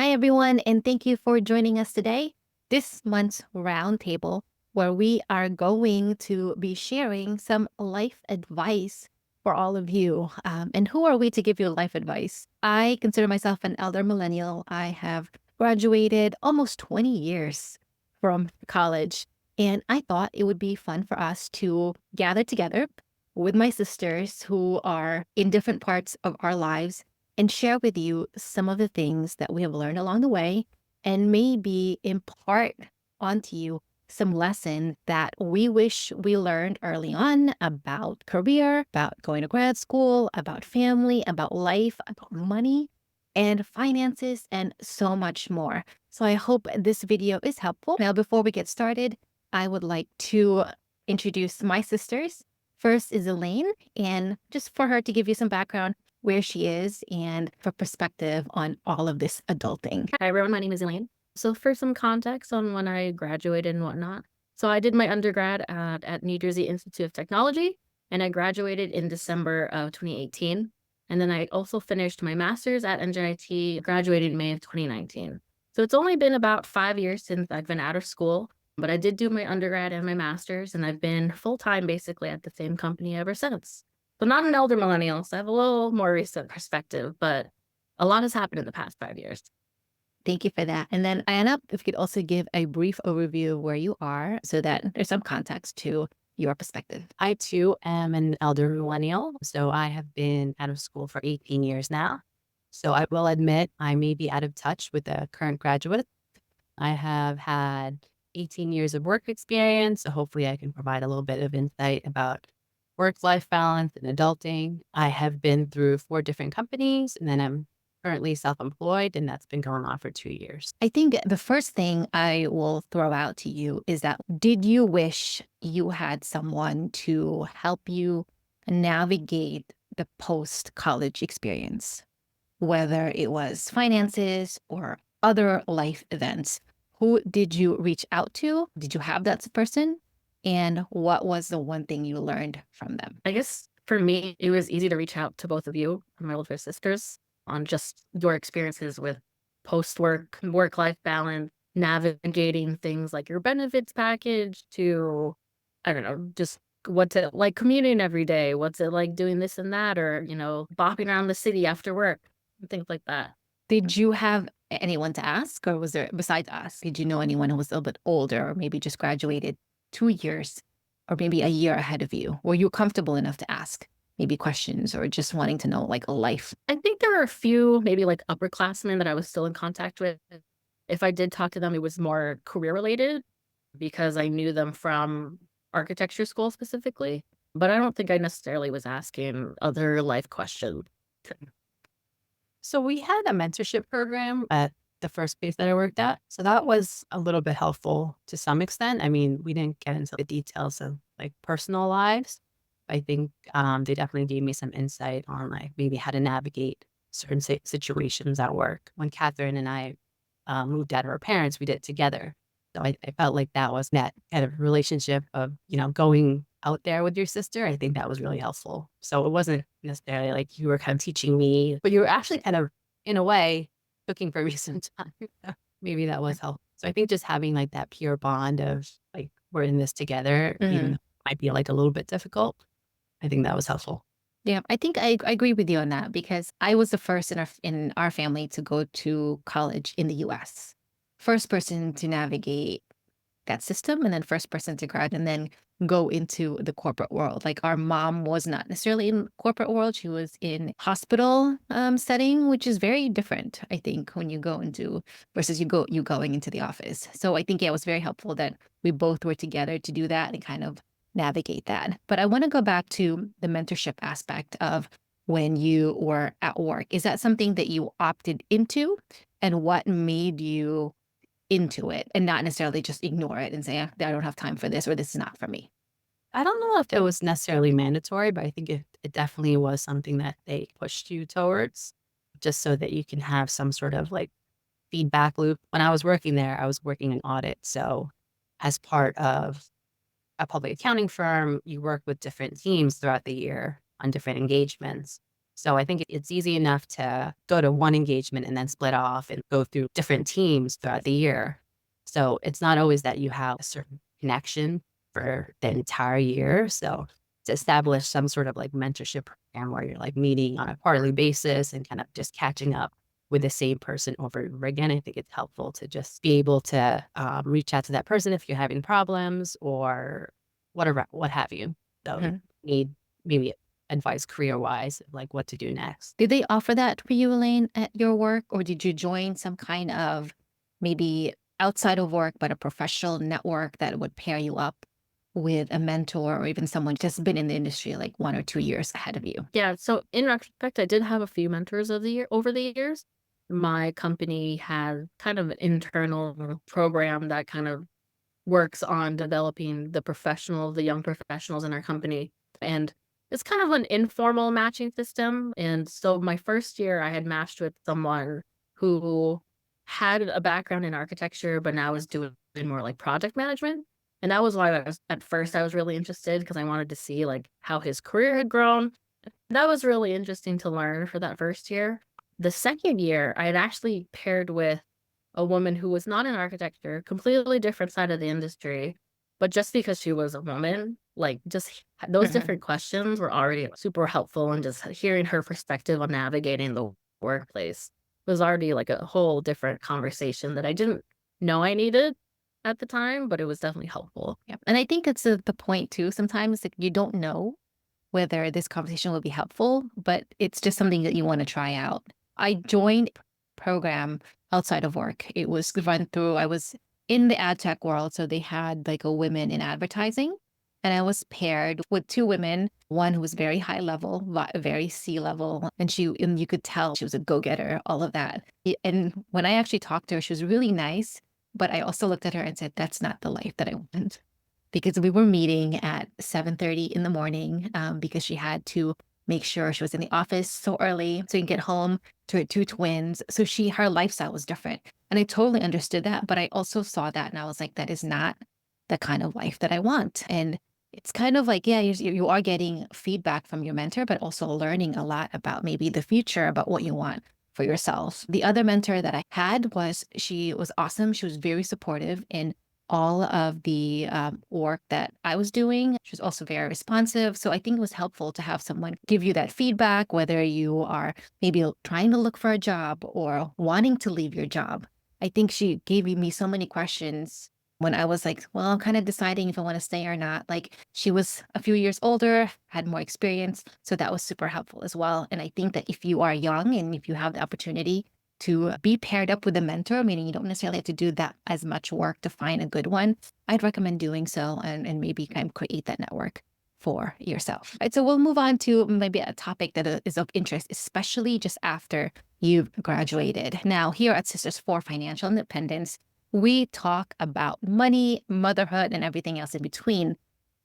Hi, everyone, and thank you for joining us today. This month's roundtable, where we are going to be sharing some life advice for all of you. And who are we to give you life advice? I consider myself an elder millennial. I have graduated almost 20 years from college, and I thought it would be fun for us to gather together with my sisters who are in different parts of our lives and share with you some of the things that we have learned along the way and maybe impart onto you some lesson that we wish we learned early on about career, about going to grad school, about family, about life, about money and finances, and so much more. So I hope this video is helpful. Now, before we get started, I would like to introduce my sisters. First is Elaine, and just for her to give you some background, where she is and for perspective on all of this adulting. Hi, everyone. My name is Elaine. So for some context on when I graduated and whatnot. So I did my undergrad at New Jersey Institute of Technology, and I graduated in December of 2018. And then I also finished my master's at NJIT, graduated in May of 2019. So it's only been about 5 years since I've been out of school, but I did do my undergrad and my master's, and I've been full-time basically at the same company ever since. So not an elder millennial, so I have a little more recent perspective, but a lot has happened in the past 5 years. Thank you for that. And then, Anna, if you could also give a brief overview of where you are so that there's some context to your perspective. I too am an elder millennial. So I have been out of school for 18 years now. So I will admit I may be out of touch with the current graduates. I have had 18 years of work experience. So hopefully I can provide a little bit of insight about work-life balance and adulting. I have been through 4 different companies, and then I'm currently self-employed, and that's been going on for 2 years. I think the first thing I will throw out to you is that did you wish you had someone to help you navigate the post-college experience, whether it was finances or other life events? Who did you reach out to? Did you have that person? And what was the one thing you learned from them? I guess for me, it was easy to reach out to both of you, my older sisters, on just your experiences with post-work, work-life balance, navigating things like your benefits package to, I don't know, just what's it like commuting every day? What's it like doing this and that? Or, bopping around the city after work, and things like that. Did you have anyone to ask, or was there, besides us, did you know anyone who was a little bit older or maybe just graduated 2 years or maybe a year ahead of you? Were you comfortable enough to ask maybe questions or just wanting to know like life? I think there were a few maybe like upperclassmen that I was still in contact with. If I did talk to them, it was more career related because I knew them from architecture school specifically. But I don't think I necessarily was asking other life questions. So we had a mentorship program at the first place that I worked at. So that was a little bit helpful to some extent. I mean, we didn't get into the details of like personal lives. I think they definitely gave me some insight on like maybe how to navigate certain situations at work. When Catherine and I moved out of our parents, we did it together. So I felt like that was that kind of relationship of, going out there with your sister. I think that was really helpful. So it wasn't necessarily like you were kind of teaching me, but you were actually kind of, in a way, cooking for me sometimes. Maybe that was helpful. So I think just having like that pure bond of like, we're in this together, even though it might be like a little bit difficult. I think that was helpful. Yeah, I think I agree with you on that because I was the first in our family to go to college in the US. First person to navigate that system, and then first person to grad and then go into the corporate world. Like our mom was not necessarily in corporate world. She was in hospital setting, which is very different, I think, when you go into versus you going into the office. So I think, yeah, it was very helpful that we both were together to do that and kind of navigate that. But I want to go back to the mentorship aspect of when you were at work. Is that something that you opted into? And what made you into it and not necessarily just ignore it and say, I don't have time for this or this is not for me? I don't know if it was necessarily mandatory, but I think it definitely was something that they pushed you towards just so that you can have some sort of like feedback loop. When I was working there, I was working in audit. So as part of a public accounting firm, you work with different teams throughout the year on different engagements. So I think it's easy enough to go to one engagement and then split off and go through different teams throughout the year. So it's not always that you have a certain connection for the entire year. So to establish some sort of like mentorship program where you're like meeting on a quarterly basis and kind of just catching up with the same person over and over again, I think it's helpful to just be able to reach out to that person if you're having problems or whatever, what have you. So Mhm. need maybe advice career-wise, like what to do next. Did they offer that for you, Elaine, at your work, or did you join some kind of maybe outside of work, but a professional network that would pair you up with a mentor or even someone just been in the industry like 1 or 2 years ahead of you? Yeah, so in retrospect, I did have a few mentors of the year over the years. My company had kind of an internal program that kind of works on developing the young professionals in our company. And it's kind of an informal matching system. And so my first year, I had matched with someone who had a background in architecture, but now is doing more like project management. And that was why at first I was really interested because I wanted to see like how his career had grown. That was really interesting to learn for that first year. The second year, I had actually paired with a woman who was not in architecture, completely different side of the industry, but just because she was a woman, like, those Mhm. different questions were already super helpful, and just hearing her perspective on navigating the workplace was already, like, a whole different conversation that I didn't know I needed at the time, but it was definitely helpful. Yeah. And I think it's the point too. Sometimes like, you don't know whether this conversation will be helpful, but it's just something that you want to try out. I joined a program outside of work. It was run through, I was in the ad tech world. So they had like a women in advertising. And I was paired with two women, one who was very high level, very C level. And you could tell she was a go getter, all of that. And when I actually talked to her, she was really nice. But I also looked at her and said, that's not the life that I want, because we were meeting at 7:30 in the morning, because she had to make sure she was in the office so early so you can get home to her two twins. So her lifestyle was different. And I totally understood that. But I also saw that and I was like, that is not the kind of life that I want. And it's kind of like, yeah, you are getting feedback from your mentor, but also learning a lot about maybe the future, about what you want for yourself. The other mentor that I had she was awesome. She was very supportive in all of the work that I was doing. She was also very responsive. So I think it was helpful to have someone give you that feedback, whether you are maybe trying to look for a job or wanting to leave your job. I think she gave me so many questions when I was like, well, I'm kind of deciding if I want to stay or not. Like she was a few years older, had more experience. So that was super helpful as well. And I think that if you are young and if you have the opportunity to be paired up with a mentor, meaning you don't necessarily have to do that as much work to find a good one, I'd recommend doing so and maybe kind of create that network for yourself. Right, so we'll move on to maybe a topic that is of interest, especially just after you've graduated. Now, here at Sisters for Financial Independence, we talk about money, motherhood, and everything else in between.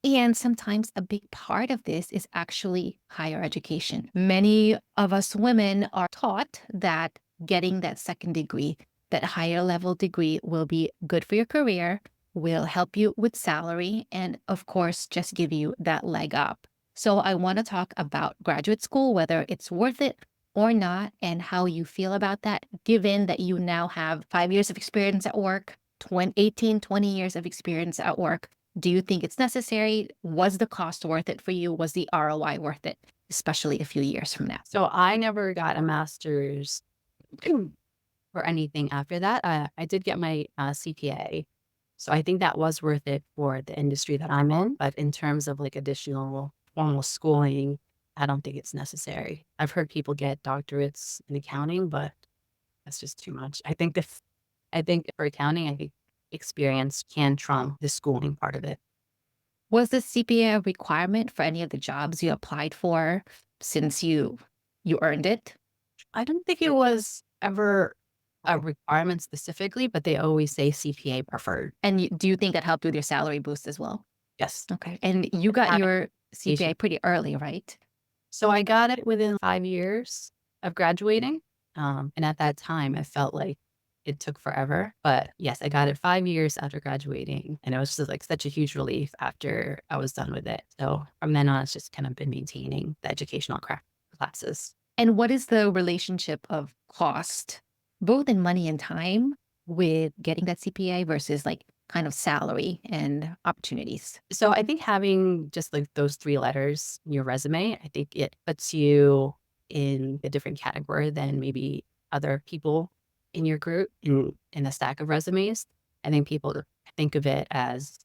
And sometimes a big part of this is actually higher education. Many of us women are taught that getting that second degree, that higher level degree, will be good for your career, will help you with salary, and of course, just give you that leg up. So I want to talk about graduate school, whether it's worth it or not, and how you feel about that, given that you now have 5 years of experience at work, 18, 20 years of experience at work. Do you think it's necessary? Was the cost worth it for you? Was the ROI worth it, especially a few years from now? So I never got a master's or anything after that. I did get my CPA. So I think that was worth it for the industry that I'm in. But in terms of like additional formal schooling, I don't think it's necessary. I've heard people get doctorates in accounting, but that's just too much. I think for accounting, I think experience can trump the schooling part of it. Was the CPA a requirement for any of the jobs you applied for since you earned it? I don't think it was ever a requirement specifically, but they always say CPA preferred. And do you think that helped with your salary boost as well? Yes. Okay. And you got Having your education. CPA pretty early, right? So I got it within 5 years of graduating. And at that time, I felt like it took forever. But yes, I got it 5 years after graduating. And it was just like such a huge relief after I was done with it. So from then on, it's just kind of been maintaining the educational classes. And what is the relationship of cost, both in money and time, with getting that CPA versus like kind of salary and opportunities? So I think having just like those 3 letters in your resume, I think it puts you in a different category than maybe other people in your group in a stack of resumes. I think people think of it as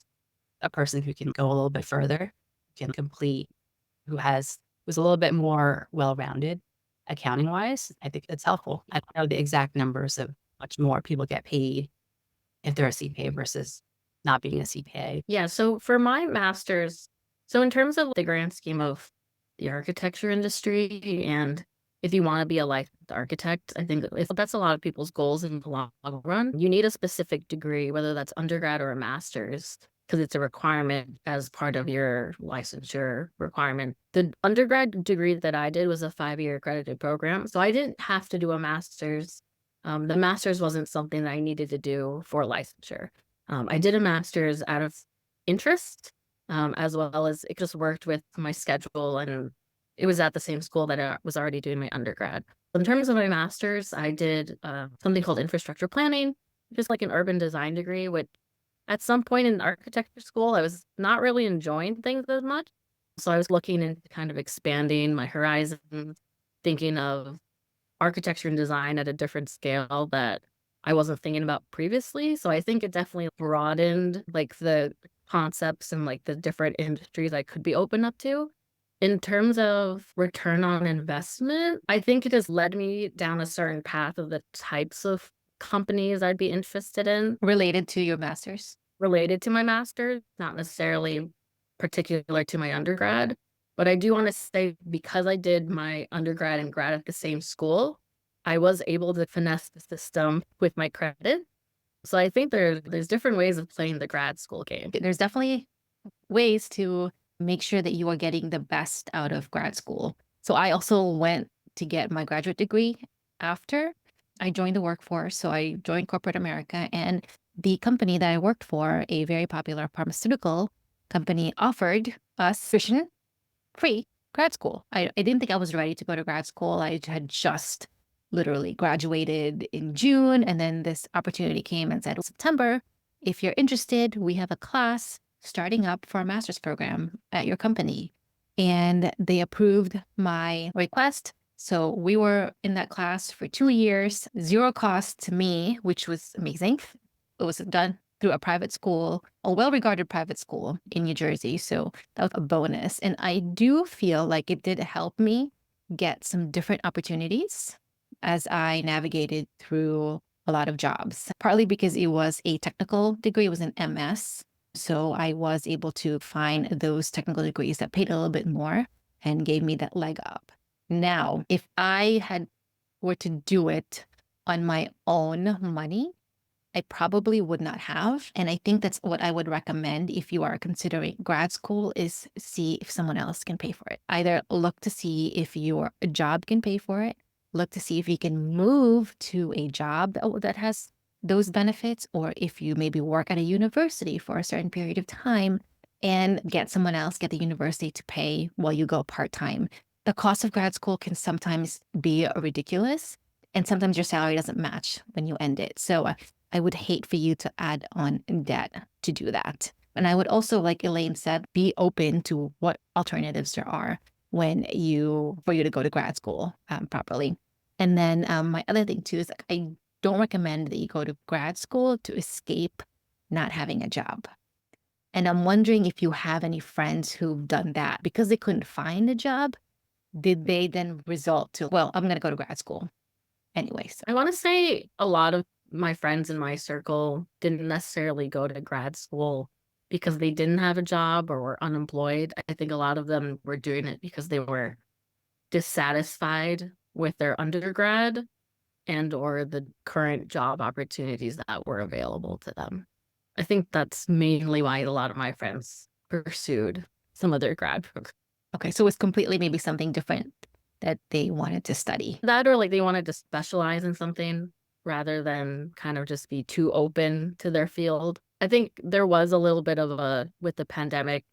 a person who can go a little bit further, can complete, who's a little bit more well-rounded accounting wise. I think it's helpful. I don't know the exact numbers of much more people get paid if they're a CPA versus not being a CPA. Yeah, so for my master's, so in terms of the grand scheme of the architecture industry, and if you want to be a licensed architect, I think if that's a lot of people's goals in the long run, you need a specific degree, whether that's undergrad or a master's, because it's a requirement as part of your licensure requirement. The undergrad degree that I did was a 5-year accredited program, so I didn't have to do a master's. The master's wasn't something that I needed to do for licensure. I did a master's out of interest, as well as it just worked with my schedule, and it was at the same school that I was already doing my undergrad. In terms of my master's, I did something called infrastructure planning, just like an urban design degree, which at some point in architecture school, I was not really enjoying things as much. So I was looking into kind of expanding my horizons, thinking of architecture and design at a different scale that I wasn't thinking about previously. So I think it definitely broadened like the concepts and like the different industries I could be open up to. In terms of return on investment, I think it has led me down a certain path of the types of companies I'd be interested in Related to your master's? related to my master's, not necessarily particular to my undergrad. But I do want to say, because I did my undergrad and grad at the same school, I was able to finesse the system with my credit. So I think there's different ways of playing the grad school game. There's definitely ways to make sure that you are getting the best out of grad school. So I also went to get my graduate degree after I joined the workforce. So I joined corporate America, and the company that I worked for, a very popular pharmaceutical company, offered us tuition free grad school. I didn't think I was ready to go to grad school. I had just literally graduated in June, and then this opportunity came and said, September, if you're interested, we have a class starting up for a master's program at your company. And they approved my request. So we were in that class for 2 years, zero cost to me, which was amazing. It was done through a private school, a well-regarded private school in New Jersey. So that was a bonus. And I do feel like it did help me get some different opportunities as I navigated through a lot of jobs, partly because it was a technical degree, it was an MS. So I was able to find those technical degrees that paid a little bit more and gave me that leg up. Now, if I had were to do it on my own money, I probably would not have. And I think that's what I would recommend if you are considering grad school, is see if someone else can pay for it. Either look to see if your job can pay for it, look to see if you can move to a job that has those benefits, or if you maybe work at a university for a certain period of time and get someone else, get the university to pay while you go part-time. The cost of grad school can sometimes be ridiculous, and sometimes your salary doesn't match when you end it. So I would hate for you to add on debt to do that. And I would also, like Elaine said, be open to what alternatives there are for you to go to grad school properly. And then my other thing too is, like, I don't recommend that you go to grad school to escape not having a job. And I'm wondering if you have any friends who've done that because they couldn't find a job. Did they then result to, well, I'm going to go to grad school anyways? I want to say a lot of my friends in my circle didn't necessarily go to grad school because they didn't have a job or were unemployed. I think a lot of them were doing it because they were dissatisfied with their undergrad and or the current job opportunities that were available to them. I think that's mainly why a lot of my friends pursued some of their grad programs. Okay, so it's completely maybe something different that they wanted to study. That, or like they wanted to specialize in something rather than kind of just be too open to their field. I think there was a little bit of with the pandemic,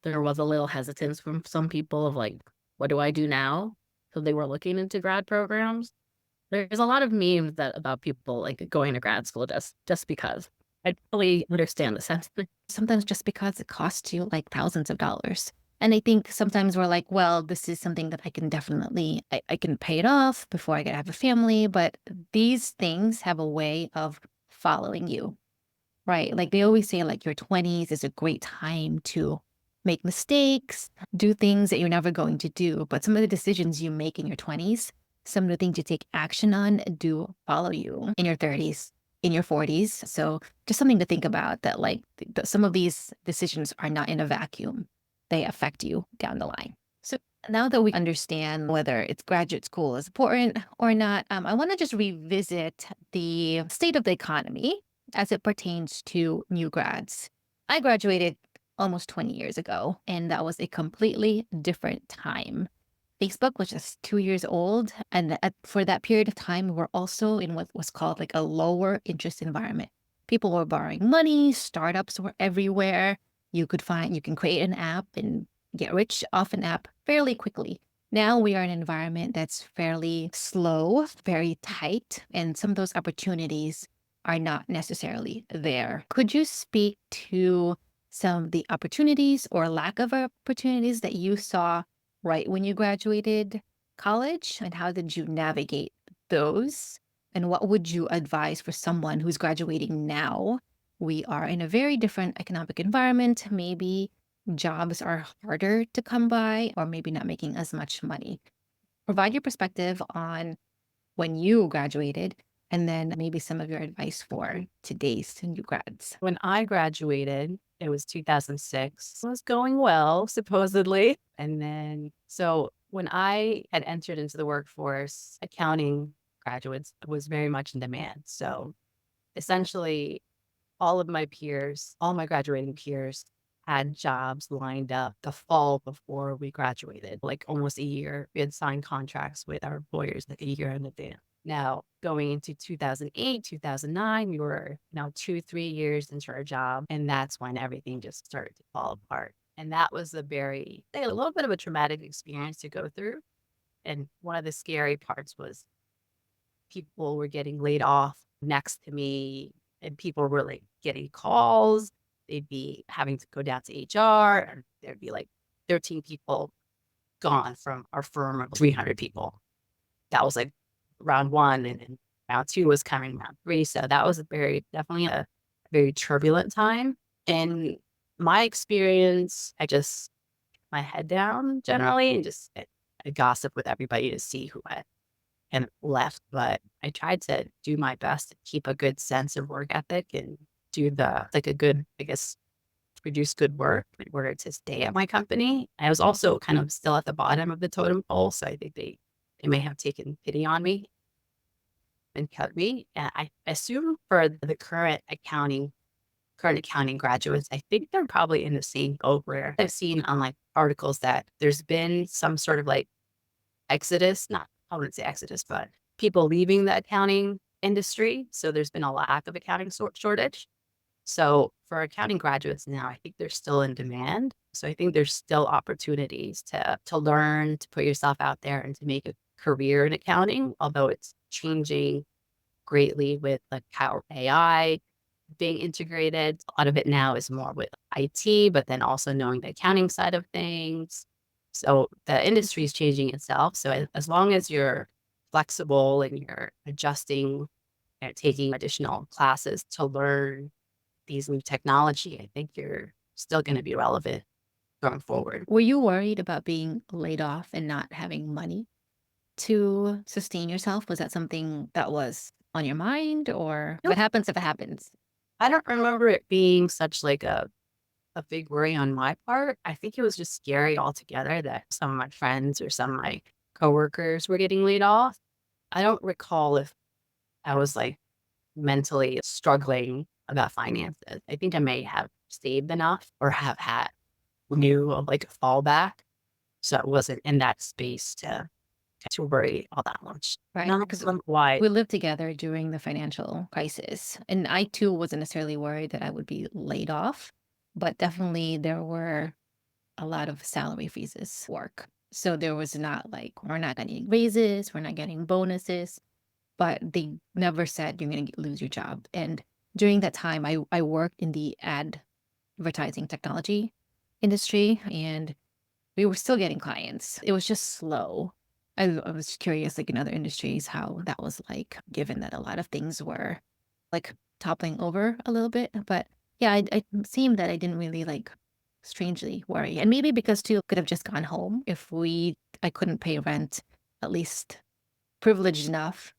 there was a little hesitance from some people of like, what do I do now? So they were looking into grad programs. There's a lot of memes that about people like going to grad school just because. I totally understand the sentiment. Sometimes just because it costs you like thousands of dollars. And I think sometimes we're like, well, this is something that I can definitely, I can pay it off before I get to have a family. But these things have a way of following you, right? Like they always say, like your 20s is a great time to make mistakes, do things that you're never going to do. But some of the decisions you make in your 20s, some of the things you take action on do follow you in your 30s, in your 40s. So just something to think about that like some of these decisions are not in a vacuum. They affect you down the line. So now that we understand whether it's graduate school is important or not, I want to just revisit the state of the economy as it pertains to new grads. I graduated almost 20 years ago, and that was a completely different time. Facebook was just 2 years old. And for that period of time, we were also in what was called like a lower interest environment. People were borrowing money, startups were everywhere. You can create an app and get rich off an app fairly quickly. Now we are in an environment that's fairly slow, very tight, and some of those opportunities are not necessarily there. Could you speak to some of the opportunities or lack of opportunities that you saw right when you graduated college? And how did you navigate those? And what would you advise for someone who's graduating now? We are in a very different economic environment. Maybe jobs are harder to come by, or maybe not making as much money. Provide your perspective on when you graduated, and then maybe some of your advice for today's new grads. When I graduated, it was 2006. It was going well, supposedly. And then, so when I had entered into the workforce, accounting graduates was very much in demand. So essentially, all of my peers, all my graduating peers had jobs lined up the fall before we graduated, like almost a year. We had signed contracts with our employers like a year in advance. Now, going into 2008, 2009, we were now 2, 3 years into our job. And that's when everything just started to fall apart. And that was a little bit of a traumatic experience to go through. And one of the scary parts was people were getting laid off next to me, and people were like getting calls. They'd be having to go down to HR, and there'd be like 13 people gone from our firm of 300 people. That was like round one, and then round two was coming round three. So that was definitely a very turbulent time. In my experience, I just kept my head down generally and just I gossip with everybody to see who had and left. But I tried to do my best to keep a good sense of work ethic and do like a good, I guess, produce good work in order to stay at my company. I was also kind of still at the bottom of the totem pole. So I think they may have taken pity on me and cut me. And I assume for the current accounting graduates, I think they're probably in the same boat where I've seen on like articles that there's been some sort of like exodus, not, I wouldn't say exodus, but people leaving the accounting industry. So there's been a lack of accounting shortage. So for accounting graduates now, I think they're still in demand. So I think there's still opportunities to learn, to put yourself out there and to make a career in accounting, although it's changing greatly with like how AI being integrated. A lot of it now is more with IT, but then also knowing the accounting side of things. So the industry is changing itself. So as long as you're flexible and you're adjusting and taking additional classes to learn these new technology, I think you're still going to be relevant going forward. Were you worried about being laid off and not having money to sustain yourself? Was that something that was on your mind, or Nope. what happens if it happens? I don't remember it being such like a big worry on my part. I think it was just scary altogether that some of my friends or some of my coworkers were getting laid off. I don't recall if I was like mentally struggling about finances. I think I may have saved enough or have had knew of like a fallback. So I wasn't in that space to worry all that much. Right. Not Because because why. we lived together during the financial crisis, and I too wasn't necessarily worried that I would be laid off, but definitely there were a lot of salary freezes work. So there was not like, we're not getting raises, we're not getting bonuses, but they never said you're going to lose your job. And during that time, I worked in the advertising technology industry, and we were still getting clients. It was just slow. I was curious, like in other industries, how that was like, given that a lot of things were like toppling over a little bit. But yeah, I seemed that I didn't really like strangely worry. And maybe because too could have just gone home if I couldn't pay rent, at least privileged enough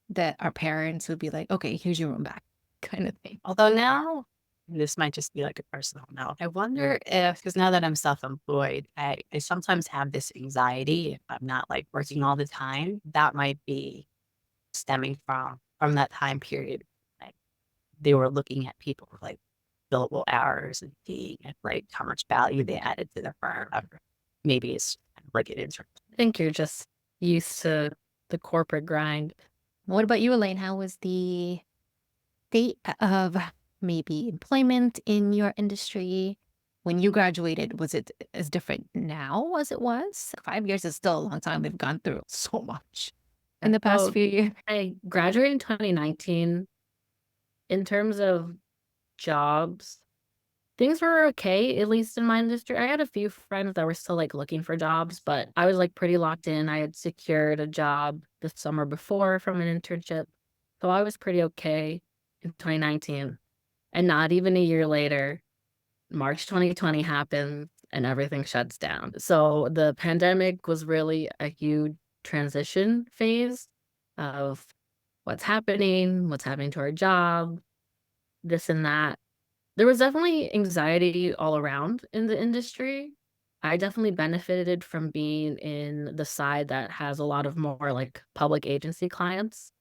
that our parents would be like, okay, here's your room back, kind of thing. Although now, this might just be like a personal note. I wonder if, because now that I'm self-employed, I sometimes have this anxiety if I'm not like working all the time. That might be stemming from that time period. Like they were looking at people for like billable hours and seeing at like how much value they added to the firm. Maybe it's kind of like it is. I think you're just used to the corporate grind. What about you, Elaine? How was the state of maybe employment in your industry when you graduated? Was it as different now as it was? 5 years is still a long time. We've gone through so much in the past So few years. I graduated in 2019. In terms of jobs, things were okay, at least in my industry. I had a few friends that were still like looking for jobs, but I was like pretty locked in. I had secured a job the summer before from an internship. So I was pretty okay in 2019. And not even a year later, March 2020 happened and everything shuts down. So the pandemic was really a huge transition phase of what's happening to our job, this and that. There was definitely anxiety all around in the industry. I definitely benefited from being in the side that has a lot of more like public agency clients.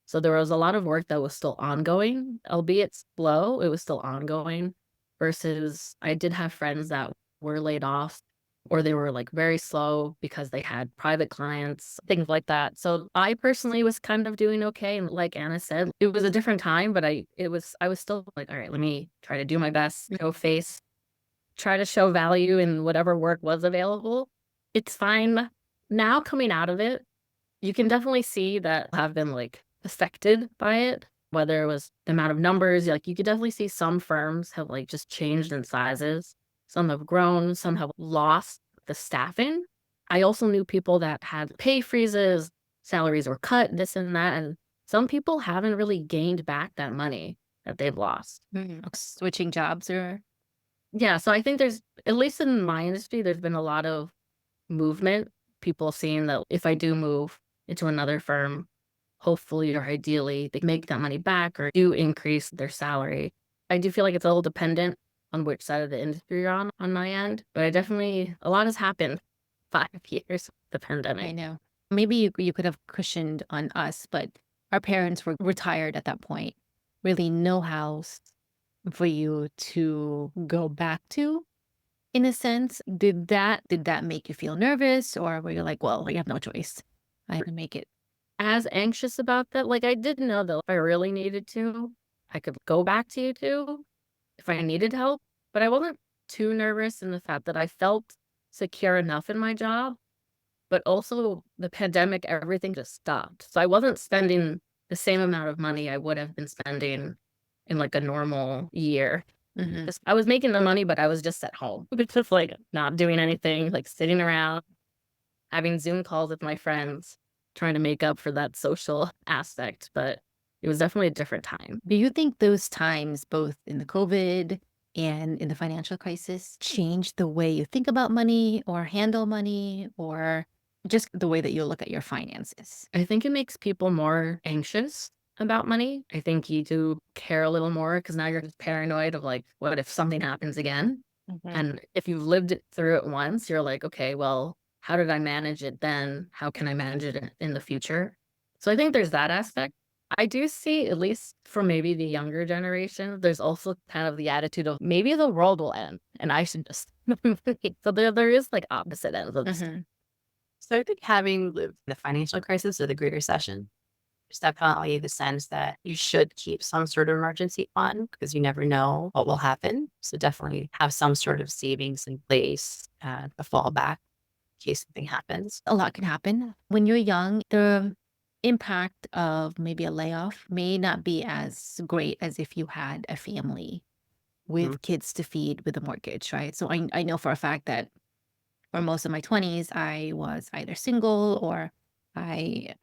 So there was a lot of work that was still ongoing, albeit slow, it was still ongoing versus I did have friends that were laid off or they were like very slow because they had private clients, things like that. So I personally was kind of doing okay. And like Anna said, it was a different time, but I was still like, all right, let me try to do my best, show face, try to show value in whatever work was available. It's fine. Now coming out of it, you can definitely see that have been like affected by it, whether it was the amount of numbers, like you could definitely see some firms have like just changed in sizes. Some have grown, some have lost the staffing. I also knew people that had pay freezes, salaries were cut, this and that. And some people haven't really gained back that money that they've lost. Switching jobs or Yeah, so I think there's, at least in my industry, there's been a lot of movement. People seeing that if I do move into another firm, hopefully or ideally, they make that money back or do increase their salary. I do feel like it's a little dependent on which side of the industry you're on my end, but I definitely, a lot has happened 5 years, the I pandemic. know. Maybe you could have cushioned on us, but our parents were retired at that point. Really no house for you to go back to, in a sense. Did that make you feel nervous, or were you like, well, you have no choice? I have to make it. As anxious about that, like I did know that if I really needed to, I could go back to YouTube if I needed help, but I wasn't too nervous in the fact that I felt secure enough in my job, but also the pandemic, everything just stopped. So I wasn't spending the same amount of money I would have been spending in like a normal year. Mhm. I was making the money, but I was just at home, just like not doing anything, like sitting around, having Zoom calls with my friends, trying to make up for that social aspect. But it was definitely a different time. Do you think those times, both in the COVID and in the financial crisis, changed the way you think about money or handle money, or just the way that you look at your finances? I think it makes people more anxious about money. I think you do care a little more because now you're just paranoid of like, what if something happens again? Mhm. And if you've lived it through it once, you're like, okay, well, how did I manage it then? How can I manage it in the future? So I think there's that aspect. I do see, at least for maybe the younger generation, there's also kind of the attitude of maybe the world will end and I should just so there is like opposite ends of this. Mhm. So I think having lived the financial crisis or the Great Recession, there's definitely the sense that you should keep some sort of emergency fund because you never know what will happen. So definitely have some sort of savings in place to fall back. case something happens? A lot can happen. When you're young, the impact of maybe a layoff may not be as great as if you had a family Mhm. with kids to feed with a mortgage, right? So I know for a fact that for most of my 20s, I was either single or I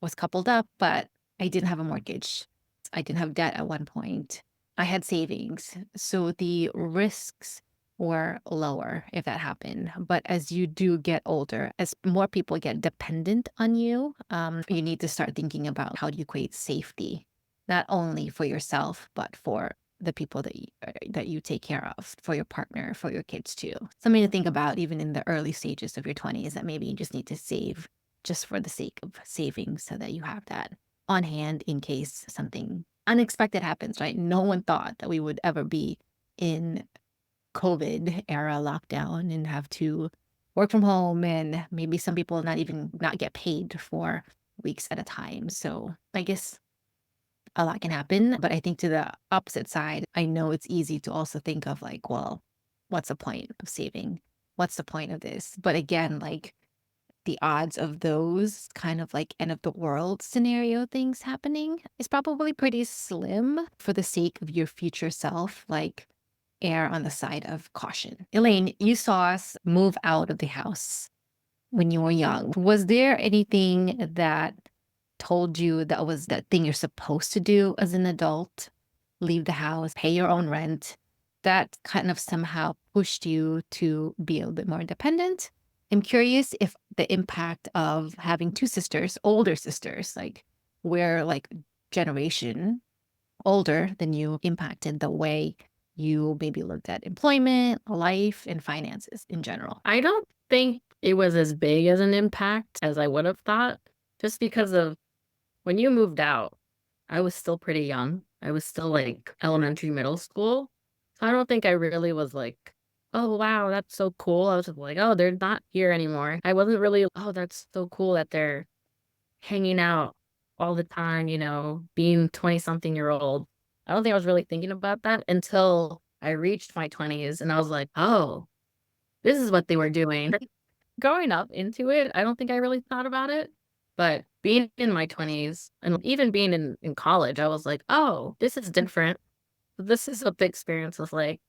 was coupled up, but I didn't have a mortgage. I didn't have debt at one point. I had savings. So the risks were lower if that happened. But as you do get older, as more people get dependent on you, you need to start thinking about how do you create safety, not only for yourself, but for the people that you take care of, for your partner, for your kids too. Something to think about even in the early stages of your 20s, that maybe you just need to save just for the sake of saving so that you have that on hand in case something unexpected happens, right? No one thought that we would ever be in COVID era lockdown and have to work from home, and maybe some people not get paid for weeks at a time. So I guess a lot can happen. But I think to the opposite side, I know it's easy to also think of like, well, what's the point of saving? What's the point of this? But again, like the odds of those kind of like end of the world scenario things happening is probably pretty slim. For the sake of your future self, like err on the side of caution. Elaine, you saw us move out of the house when you were young. Was there anything that told you that was that thing you're supposed to do as an adult? Leave the house, pay your own rent. That kind of somehow pushed you to be a little bit more independent. I'm curious if the impact of having two sisters, older sisters, like we're like generation older than you, impacted the way you maybe looked at employment, life, and finances in general. I don't think it was as big as an impact as I would have thought, just because of when you moved out, I was still pretty young. I was still like elementary, middle school. So I don't think I really was like, oh, wow, that's so cool. I was just like, oh, they're not here anymore. I wasn't really, oh, that's so cool that they're hanging out all the time, being 20 something year old. I don't think I was really thinking about that until I reached my 20s and I was like, oh, this is what they were doing. Growing up into it, I don't think I really thought about it. But being in my 20s and even being in college, I was like, oh, this is different. This is what the experience was like.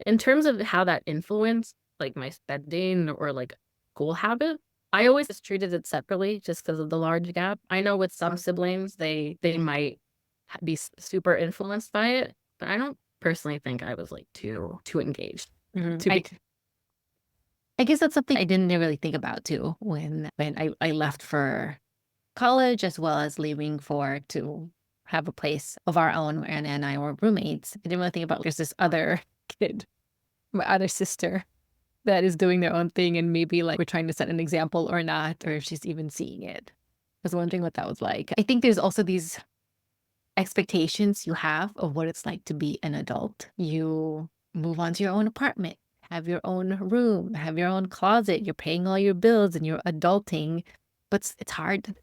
In terms of how that influenced like my spending or like school habit, I always just treated it separately just because of the large gap. I know with some siblings, they might be super influenced by it, but I don't personally think I was like too engaged Mhm. to be. I guess that's something I didn't really think about too when I left for college as well as leaving for to have a place of our own, and I were roommates. I didn't really think about there's this other kid, my other sister, that is doing their own thing, and maybe like we're trying to set an example or not, or if she's even seeing it. I was wondering what that was like. I think there's also these expectations you have of what it's like to be an adult. You move on to your own apartment, have your own room, have your own closet, you're paying all your bills and you're adulting, but it's hard.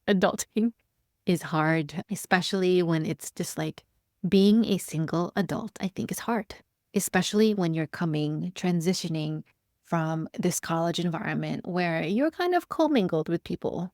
Adulting is hard, especially when it's just like being a single adult, I think is hard, especially when you're transitioning from this college environment where you're kind of commingled with people,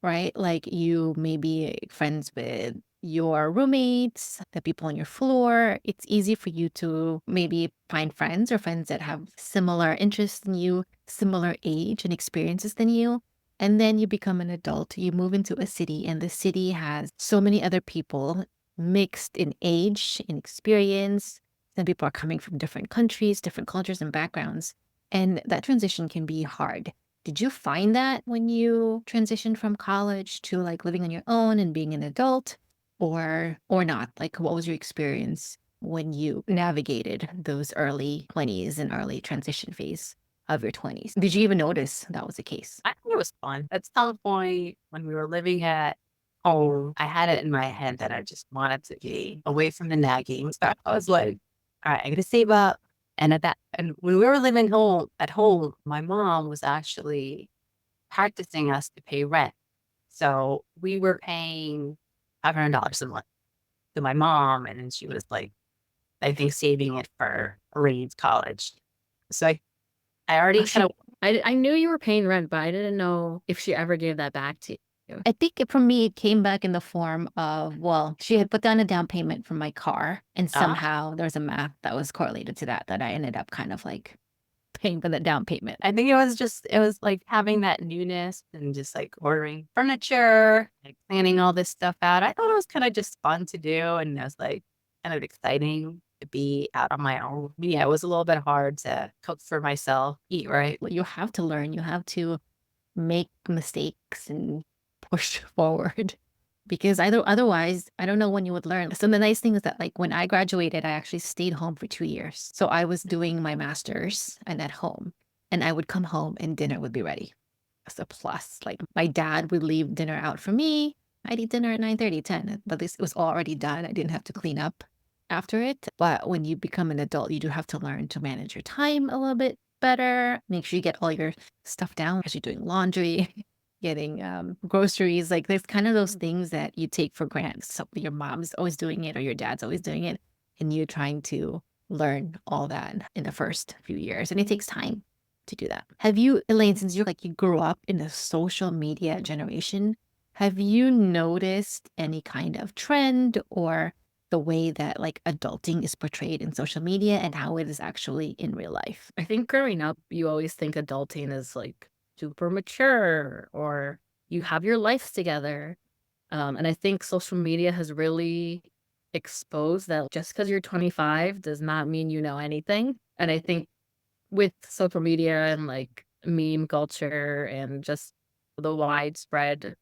right? Like you may be friends with your roommates, the people on your floor. It's easy for you to maybe find friends or friends that have similar interests than you, similar age and experiences than you. And then you become an adult, you move into a city, and the city has so many other people mixed in age, in experience. Some people are coming from different countries, different cultures and backgrounds. And that transition can be hard. Did you find that when you transitioned from college to like living on your own and being an adult, or not? Like what was your experience when you navigated those early 20s and early transition phase of your 20s? Did you even notice that was the case? I think it was fun. At some point when we were living at home, I had it in my head that I just wanted to be away from the nagging. So I was like, all right, I gotta save up. And when we were living at home, my mom was actually practicing us to pay rent. So we were paying $500 a month to my mom, and then she was like, I think saving it for Reed's college. So I already Oh, kind of I knew you were paying rent, but I didn't know if she ever gave that back to you. I think for me, it came back in the form of, well, she had put down a down payment for my car, and Ah, somehow there was a math that was correlated to that I ended up kind of like paying for the down payment. I think it was like having that newness and just like ordering furniture, like planning all this stuff out. I thought it was kind of just fun to do. And it was like kind of exciting to be out on my own. Yeah, it was a little bit hard to cook for myself, eat right. Well, you have to learn, you have to make mistakes and push forward because otherwise, I don't know when you would learn. So the nice thing is that like when I graduated, I actually stayed home for 2 years. So I was doing my master's and at home, and I would come home and dinner would be ready. That's a plus. Like my dad would leave dinner out for me. I'd eat dinner at 9:30, 10. But this was already done. I didn't have to clean up after it. But when you become an adult, you do have to learn to manage your time a little bit better. Make sure you get all your stuff down as you're doing laundry, getting groceries. Like there's kind of those things that you take for granted. So your mom's always doing it or your dad's always doing it. And you're trying to learn all that in the first few years. And it takes time to do that. Have you, Elaine, since you grew up in the social media generation, have you noticed any kind of trend or the way that like adulting is portrayed in social media and how it is actually in real life? I think growing up, you always think adulting is like super mature or you have your life together. And I think social media has really exposed that just because you're 25 does not mean you know anything. And I think with social media and like meme culture and just the widespread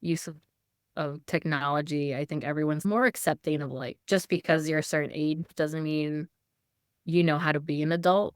use of technology, I think everyone's more accepting of like just because you're a certain age doesn't mean you know how to be an adult.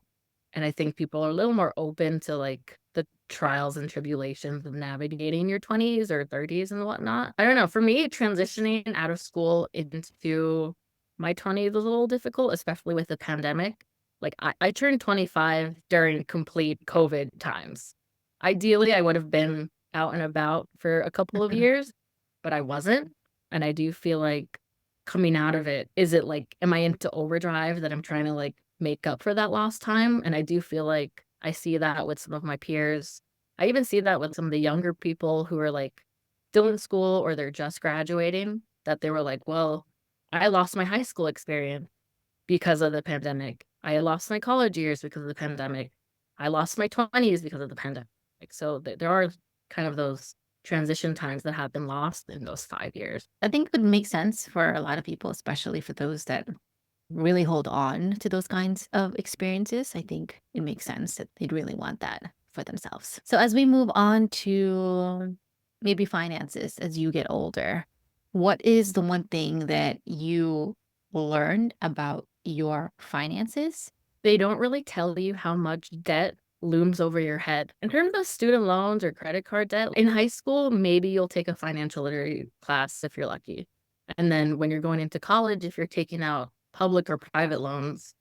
And I think people are a little more open to like the trials and tribulations of navigating your 20s or 30s and whatnot. I don't know. For me, transitioning out of school into my 20s was a little difficult, especially with the pandemic. Like I turned 25 during complete COVID times. Ideally, I would have been out and about for a couple of years, but I wasn't. And I do feel like coming out of it, is it like, am I into overdrive that I'm trying to like make up for that lost time? And I do feel like I see that with some of my peers. I even see that with some of the younger people who are like still in school or they're just graduating, that they were like, well, I lost my high school experience because of the pandemic. I lost my college years because of the pandemic. I lost my 20s because of the pandemic. So there are kind of those transition times that have been lost in those 5 years. I think it would make sense for a lot of people, especially for those that really hold on to those kinds of experiences. I think it makes sense that they'd really want that for themselves. So as we move on to maybe finances as you get older, what is the one thing that you learned about your finances? They don't really tell you how much debt looms over your head. In terms of student loans or credit card debt, in high school, maybe you'll take a financial literacy class if you're lucky. And then when you're going into college, if you're taking out public or private loans,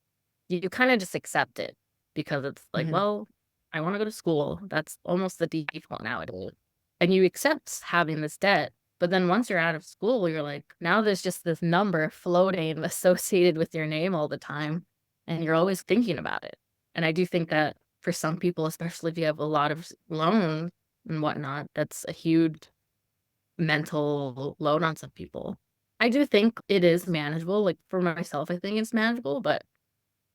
you kind of just accept it because it's like, Mhm. well, I want to go to school. That's almost the default nowadays. And you accept having this debt. But then once you're out of school, you're like, now there's just this number floating associated with your name all the time. And you're always thinking about it. And I do think that for some people, especially if you have a lot of loans and whatnot, that's a huge mental load on some people. I do think it is manageable. Like for myself, I think it's manageable, but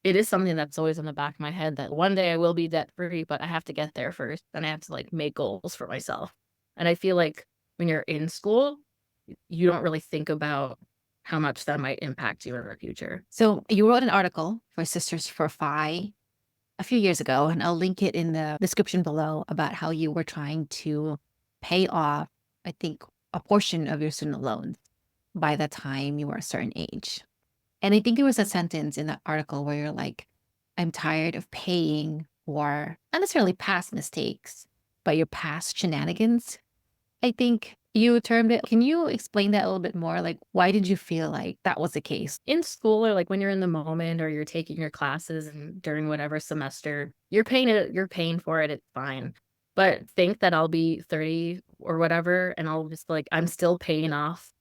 it is something that's always in the back of my head that one day I will be debt free, but I have to get there first. And I have to like make goals for myself. And I feel like when you're in school, you don't really think about how much that might impact you in the future. So you wrote an article for Sisters for Phi a few years ago, and I'll link it in the description below about how you were trying to pay off, I think, a portion of your student loans by the time you were a certain age. And I think there was a sentence in that article where you're like, I'm tired of paying for not necessarily past mistakes, but your past shenanigans. I think you termed it. Can you explain that a little bit more? Like, why did you feel like that was the case? In school or like when you're in the moment or you're taking your classes and during whatever semester, you're paying for it, it's fine. But think that I'll be 30 or whatever, and I'll just like, I'm still paying off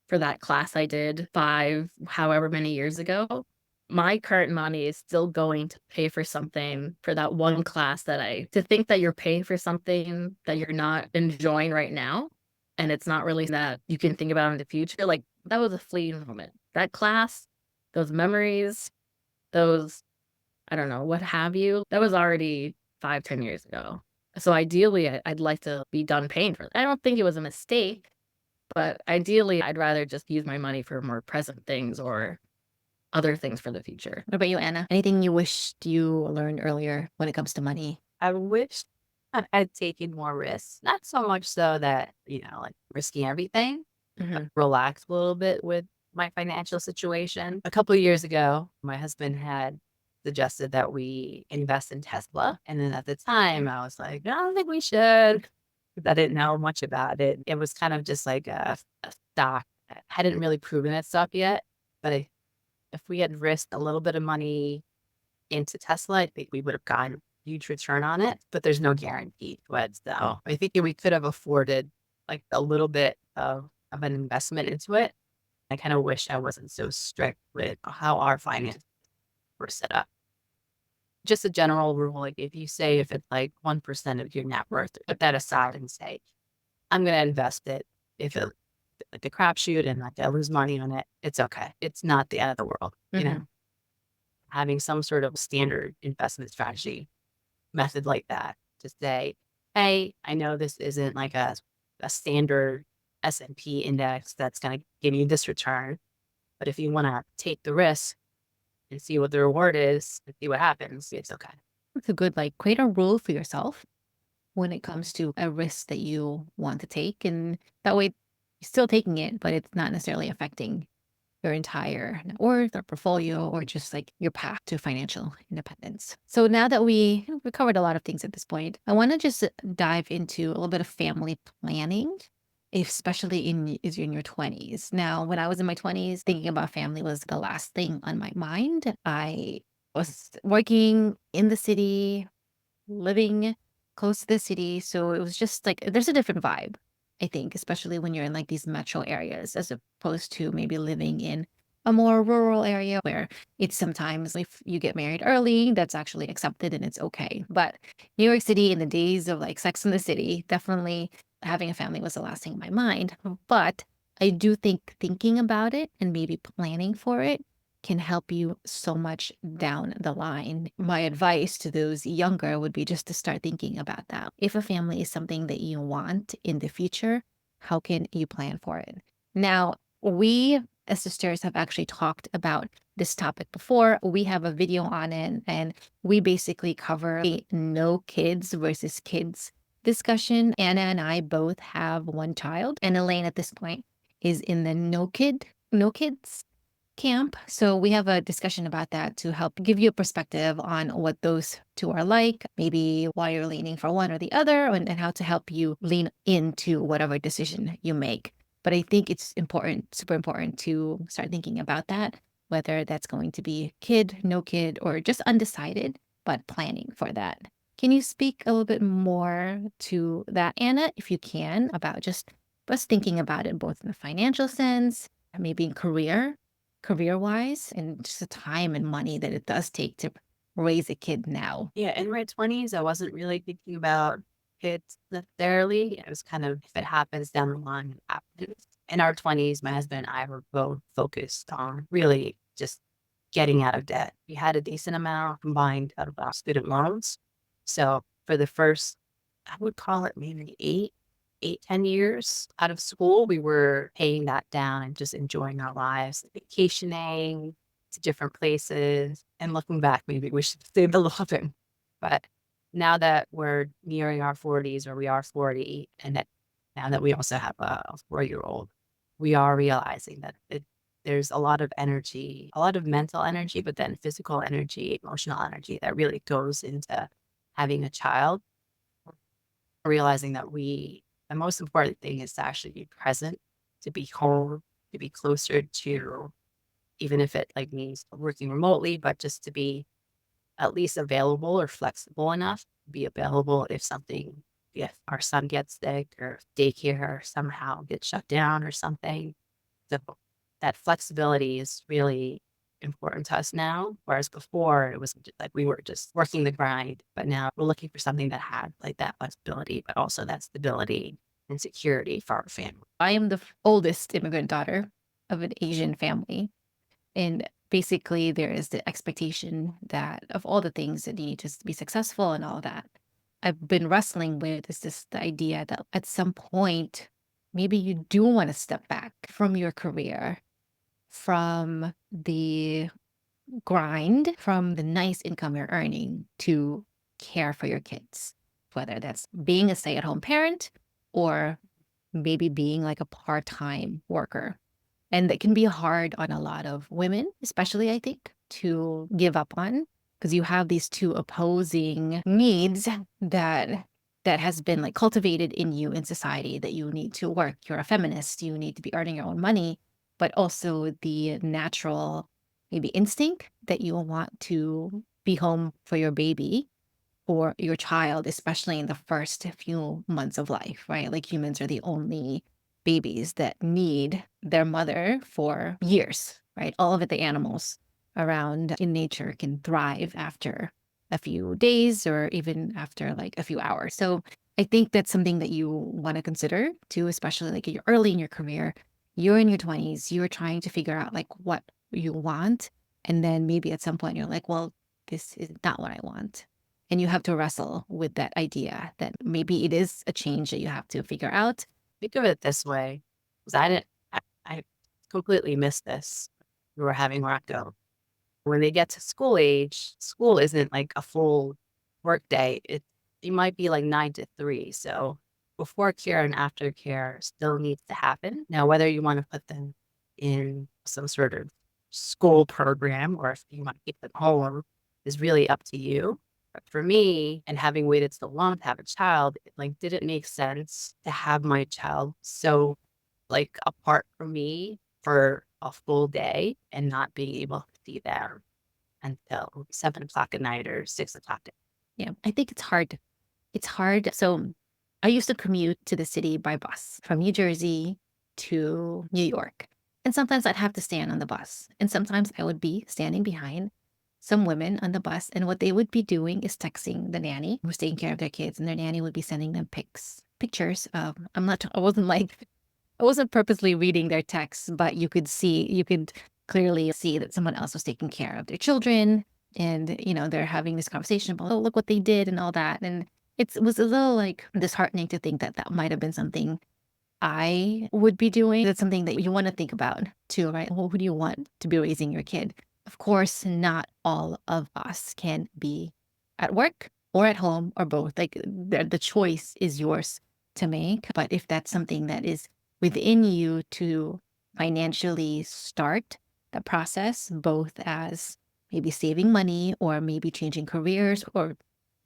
for that class I did 5, however many years ago. my current money is still going to pay for something for that one class to think that you're paying for something that you're not enjoying right now, and it's not really that you can think about in the future, like, that was a fleeting moment. That class, those memories, those I don't know, what have you, that was already 5, 10 years ago. So ideally, I'd like to be done paying for it. I don't think it was a mistake, but ideally, I'd rather just use my money for more present things or other things for the future. What about you, Anna? Anything you wished you learned earlier when it comes to money? I wish I'd taken more risks. Not so much so that, like risking everything, but Mhm. relax a little bit with my financial situation. A couple of years ago, my husband had suggested that we invest in Tesla. And then at the time, I was like, I don't think we should. 'Cause I didn't know much about it. It was kind of just like a stock that hadn't really proven itself yet. But if we had risked a little bit of money into Tesla, I think we would have gotten a huge return on it, but there's no guarantee to it. So I think we could have afforded like a little bit of an investment into it. I kind of wish I wasn't so strict with how our finances were set up. Just a general rule, like if you say if it's like 1% of your net worth, put that aside and say, I'm going to invest it. If it like a crapshoot and like I lose money on it, it's okay. It's not the end of the world. Mhm. Having some sort of standard investment strategy method like that to say, hey, I know this isn't like a standard S&P index that's going to give you this return, but if you want to take the risk and see what the reward is and see what happens, it's okay. It's a good, like, create a rule for yourself when it comes to a risk that you want to take. And that way, you're still taking it, but it's not necessarily affecting your entire net worth or portfolio or just like your path to financial independence. So now that we covered a lot of things at this point, I want to just dive into a little bit of family planning, especially is in your 20s. Now, when I was in my 20s, thinking about family was the last thing on my mind. I was working in the city, living close to the city. So it was just like there's a different vibe, I think, especially when you're in like these metro areas as opposed to maybe living in a more rural area where it's sometimes if you get married early, that's actually accepted and it's okay. But New York City in the days of like Sex in the City, definitely having a family was the last thing in my mind. But I do think thinking about it and maybe planning for it can help you so much down the line. My advice to those younger would be just to start thinking about that. If a family is something that you want in the future, how can you plan for it? Now, we as sisters have actually talked about this topic before. We have a video on it, and we basically cover a no kids versus kids discussion. Anna and I both have one child, and Elaine at this point is in the no kids camp. So we have a discussion about that to help give you a perspective on what those two are like, maybe why you're leaning for one or the other, and how to help you lean into whatever decision you make. But I think it's important, super important to start thinking about that, whether that's going to be kid, no kid, or just undecided, but planning for that. Can you speak a little bit more to that, Anna, if you can, about just us thinking about it both in the financial sense, maybe in career-wise, and just the time and money that it does take to raise a kid now? Yeah, in my 20s, I wasn't really thinking about kids necessarily. It was kind of if it happens down the line, it happens. In our 20s, my husband and I were both focused on really just getting out of debt. We had a decent amount combined out of our student loans. So for the first, I would call it maybe 10 years out of school, we were paying that down and just enjoying our lives, vacationing to different places. And looking back, maybe we should have saved a little bit. But now that we're nearing our 40s, or we are 40, and that now that we also have a 4-year-old, we are realizing that there's a lot of energy, a lot of mental energy, but then physical energy, emotional energy that really goes into having a child. Realizing that the most important thing is to actually be present, to be home, to be closer to, even if it like means working remotely, but just to be at least available or flexible enough to be available if our son gets sick or daycare somehow gets shut down or something. So that flexibility is really important to us now. Whereas before it was just like we were just working the grind, but now we're looking for something that had like that flexibility, but also that stability and security for our family. I am the oldest immigrant daughter of an Asian family. And basically, there is the expectation that of all the things that you need to be successful and all that. I've been wrestling with is this the idea that at some point, maybe you do want to step back from your career, from the grind, from the nice income you're earning to care for your kids, whether that's being a stay at home parent or maybe being like a part time worker. And that can be hard on a lot of women, especially, I think, to give up on because you have these two opposing needs that has been like cultivated in you in society that you need to work. You're a feminist, you need to be earning your own money, but also the natural maybe instinct that you will want to be home for your baby or your child, especially in the first few months of life, right? Like humans are the only babies that need their mother for years, right? All of it, the animals around in nature can thrive after a few days or even after like a few hours. So I think that's something that you want to consider too, especially like you're early in your career, you're in your 20s, you're trying to figure out like what you want. And then maybe at some point you're like, well, this is not what I want. And you have to wrestle with that idea that maybe it is a change that you have to figure out. Think of it this way, because I completely missed this. We were having Rocco. When they get to school age, school isn't like a full work day. It might be like 9 to 3. So before care and after care still needs to happen. Now, whether you want to put them in some sort of school program or if you want to keep them home is really up to you. But for me, and having waited so long to have a child, it like didn't make sense to have my child so like apart from me for a full day and not being able to see them until 7 o'clock at night or 6 o'clock. Yeah, I think it's hard. It's hard. So I used to commute to the city by bus from New Jersey to New York. And sometimes I'd have to stand on the bus. And sometimes I would be standing behind some women on the bus. And what they would be doing is texting the nanny who's taking care of their kids. And their nanny would be sending them pictures of, I wasn't purposely reading their texts, but you could clearly see that someone else was taking care of their children. And, they're having this conversation about, oh, look what they did and all that. And it was a little like disheartening to think that that might have been something I would be doing. That's something that you want to think about too, right? Well, who do you want to be raising your kid? Of course, not all of us can be at work or at home or both. Like the choice is yours to make. But if that's something that is within you to financially start the process, both as maybe saving money or maybe changing careers or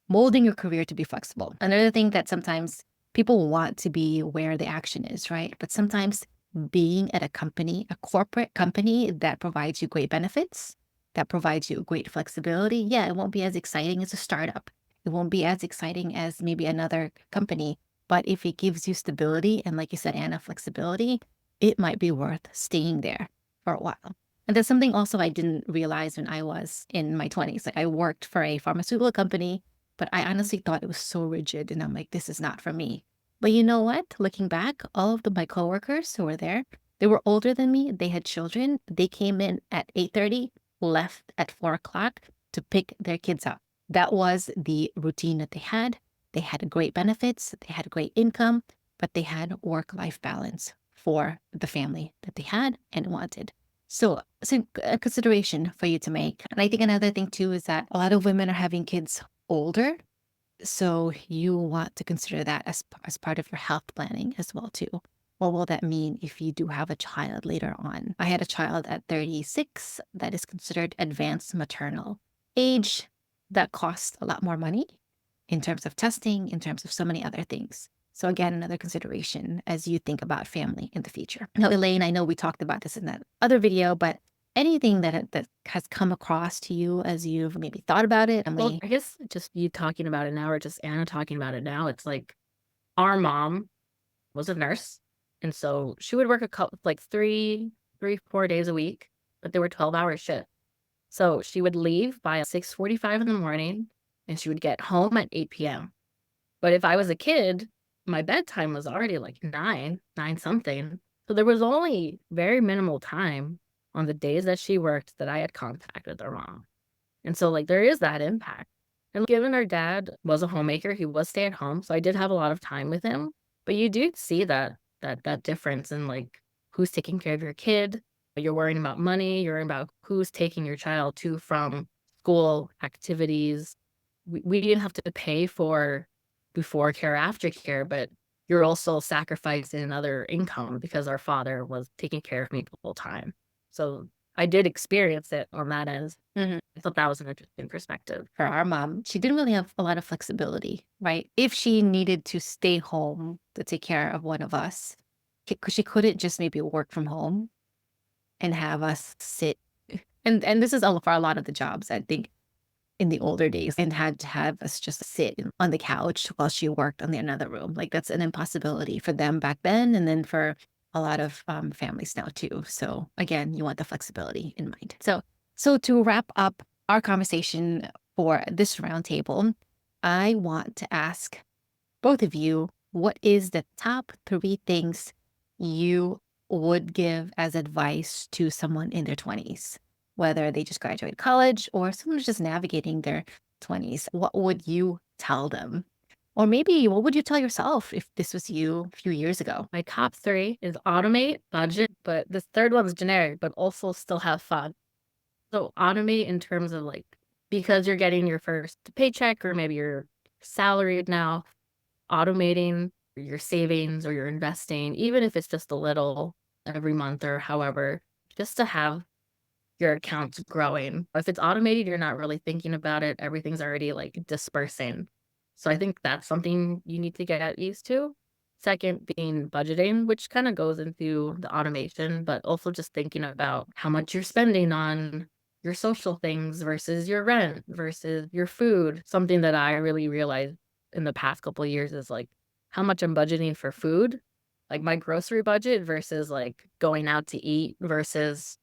molding your career to be flexible. Another thing that sometimes people want to be where the action is, right? But sometimes being at a company, a corporate company that provides you great benefits, that provides you great flexibility, yeah, it won't be as exciting as a startup. It won't be as exciting as maybe another company. But if it gives you stability and, like you said, Anna, flexibility, it might be worth staying there for a while. And that's something also I didn't realize when I was in my 20s. Like I worked for a pharmaceutical company, but I honestly thought it was so rigid. And I'm like, this is not for me. But you know what? Looking back, all of my coworkers who were there, they were older than me. They had children. They came in at 8:30, left at 4 o'clock to pick their kids up. That was the routine that they had. They had great benefits. They had great income, but they had work-life balance for the family that they had and wanted. So it's a consideration for you to make. And I think another thing too is that a lot of women are having kids older. So you want to consider that as part of your health planning as well too. What will that mean if you do have a child later on? I had a child at 36 that is considered advanced maternal age. That costs a lot more money in terms of testing, in terms of so many other things. So again, another consideration as you think about family in the future. Now, Elaine, I know we talked about this in that other video, but anything that has come across to you as you've maybe thought about it? Well, I guess just you talking about it now or just Anna talking about it now, it's like our mom was a nurse. And so she would work a couple, like 4 days a week, but they were 12-hour shifts. So she would leave by 6:45 in the morning and she would get home at 8 p.m. But if I was a kid, my bedtime was already like 9 something. So there was only very minimal time on the days that she worked that I had contact with her mom. And so, like, there is that impact. And given our dad was a homemaker, he was stay at home, so I did have a lot of time with him. But you do see that difference in like who's taking care of your kid. You're worrying about money. You're worrying about who's taking your child to from school activities. We didn't have to pay for before care, after care, but you're also sacrificing another income because our father was taking care of me the whole time. So I did experience it on that end. Mhm. I thought that was an interesting perspective. For our mom, she didn't really have a lot of flexibility, right? If she needed to stay home to take care of one of us, she couldn't just maybe work from home and have us sit. And this is for a lot of the jobs, I think, in the older days, and had to have us just sit on the couch while she worked on the another room. Like, that's an impossibility for them back then, and then for a lot of families now too. So again, you want the flexibility in mind. So to wrap up our conversation for this roundtable, I want to ask both of you, what is the top 3 things you would give as advice to someone in their 20s, whether they just graduated college or someone who's just navigating their 20s? What would you tell them? Or maybe what would you tell yourself if this was you a few years ago? My top 3 is automate, budget, but this third one's generic, but also still have fun. So automate in terms of like, because you're getting your first paycheck or maybe you're salaried now, automating your savings or your investing, even if it's just a little every month or however, just to have your accounts growing. If it's automated, you're not really thinking about it. Everything's already like dispersing. So I think that's something you need to get used to. Second being budgeting, which kind of goes into the automation, but also just thinking about how much you're spending on your social things versus your rent versus your food. Something that I really realized in the past couple of years is like how much I'm budgeting for food, like my grocery budget versus like going out to eat versus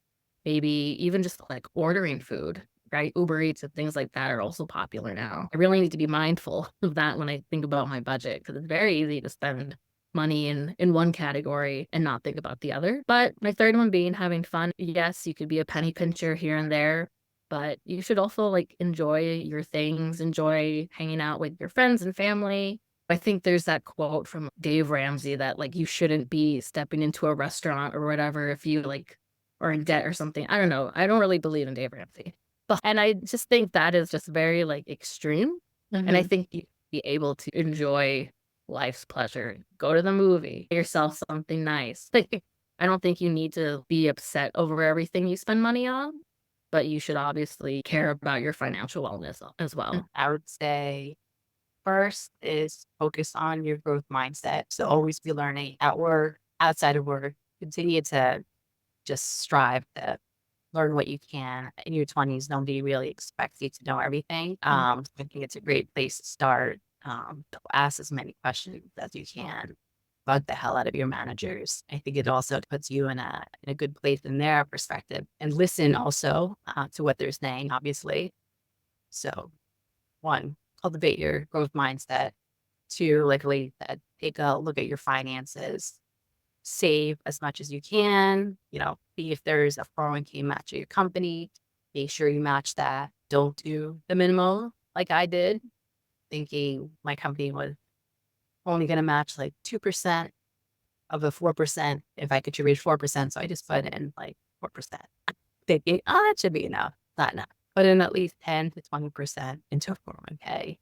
maybe even just like ordering food, right? Uber Eats and things like that are also popular now. I really need to be mindful of that when I think about my budget because it's very easy to spend money in one category and not think about the other. But my third one being having fun. Yes, you could be a penny pincher here and there, but you should also like enjoy your things, enjoy hanging out with your friends and family. I think there's that quote from Dave Ramsey that like you shouldn't be stepping into a restaurant or whatever if you like or in debt or something. I don't know. I don't really believe in Dave Ramsey. And I just think that is just very like extreme. And I Mhm. think you be able to enjoy life's pleasure. Go to the movie, get yourself something nice. Like, I don't think you need to be upset over everything you spend money on, but you should obviously care about your financial wellness as well. I would say first is focus on your growth mindset. So always be learning at work, outside of work. Continue to just strive to learn what you can. In your 20s, nobody really expects you to know everything. I think it's a great place to start. Ask as many questions as you can. Bug the hell out of your managers. I think it also puts you in a good place in their perspective. And listen also to what they're saying, obviously. So, one, cultivate your growth mindset. Two, like Lee said, take a look at your finances, save as much as you can, see if there's a 401k match at your company, make sure you match that. Don't do the minimal like I did, thinking my company was only going to match like 2% of the 4% if I contribute 4%. So I just put in like 4%, thinking, oh, that should be enough. Not enough. Put in at least 10 to 20% into a 401k.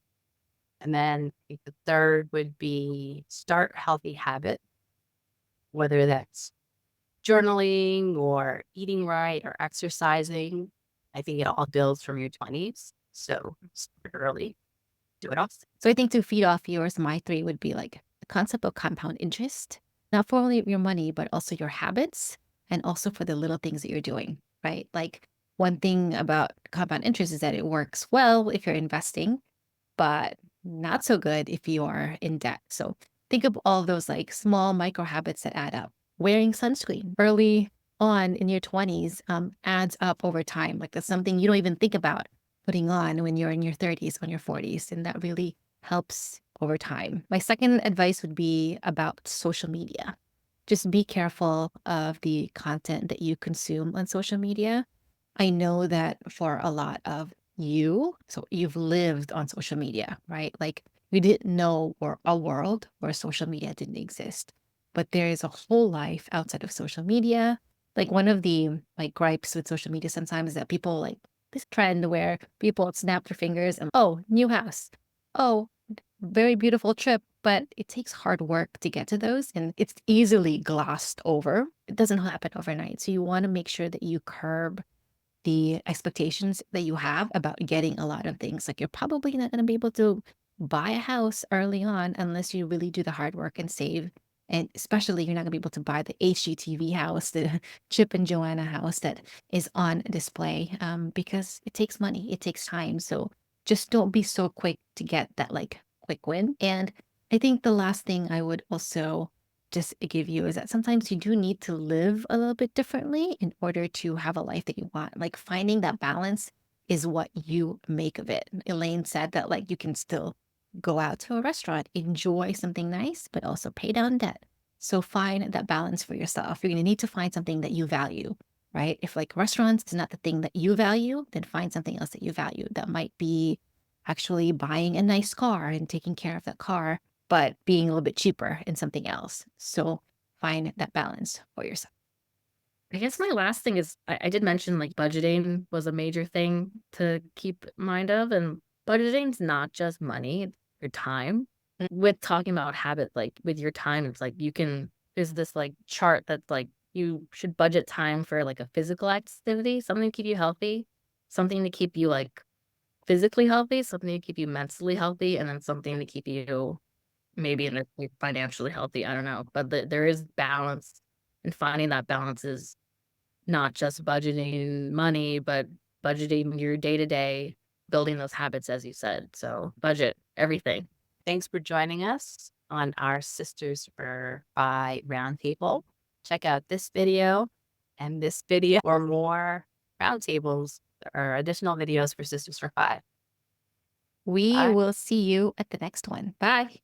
And then I think the third would be start healthy habits, whether that's journaling or eating right or exercising. I think it all builds from your 20s. So start early, do it often. So I think to feed off yours, my 3 would be like the concept of compound interest, not for only your money, but also your habits and also for the little things that you're doing, right? Like, one thing about compound interest is that it works well if you're investing, but not so good if you are in debt. So think of all those like small micro habits that add up. Wearing sunscreen early, on in your 20s adds up over time. Like that's something you don't even think about putting on when you're in your 30s, on your 40s. And that really helps over time. My second advice would be about social media. Just be careful of the content that you consume on social media. I know that for a lot of you, so you've lived on social media, right? Like we didn't know or a world where social media didn't exist, but there is a whole life outside of social media. Like one of the like gripes with social media sometimes is that people like this trend where people snap their fingers and oh, new house. Oh, very beautiful trip, but it takes hard work to get to those and it's easily glossed over. It doesn't happen overnight. So you want to make sure that you curb the expectations that you have about getting a lot of things. Like you're probably not going to be able to buy a house early on unless you really do the hard work and save. And especially, you're not going to be able to buy the HGTV house, the Chip and Joanna house that is on display because it takes money, it takes time. So just don't be so quick to get that like quick win. And I think the last thing I would also just give you is that sometimes you do need to live a little bit differently in order to have a life that you want. Like finding that balance is what you make of it. Elaine said that like you can still go out to a restaurant, enjoy something nice, but also pay down debt. So find that balance for yourself. You're going to need to find something that you value, right? If like restaurants is not the thing that you value, then find something else that you value. That might be actually buying a nice car and taking care of that car but being a little bit cheaper in something else. So find that balance for yourself. I guess my last thing is I did mention like budgeting was a major thing to keep mind of, and budgeting's not just money, it's your time. With talking about habit, like with your time, it's like you can there's this like chart that's like you should budget time for like a physical activity, something to keep you healthy, something to keep you like physically healthy, something to keep you mentally healthy, and then something to keep you maybe in a financially healthy. I don't know, but there is balance, and finding that balance is not just budgeting money, but budgeting your day to day, building those habits, as you said. So budget everything. Thanks for joining us on our Sisters for Fi Roundtable. Check out this video and this video for more roundtables or additional videos for Sisters for Fi. We Bye. will see you at the next one. Bye.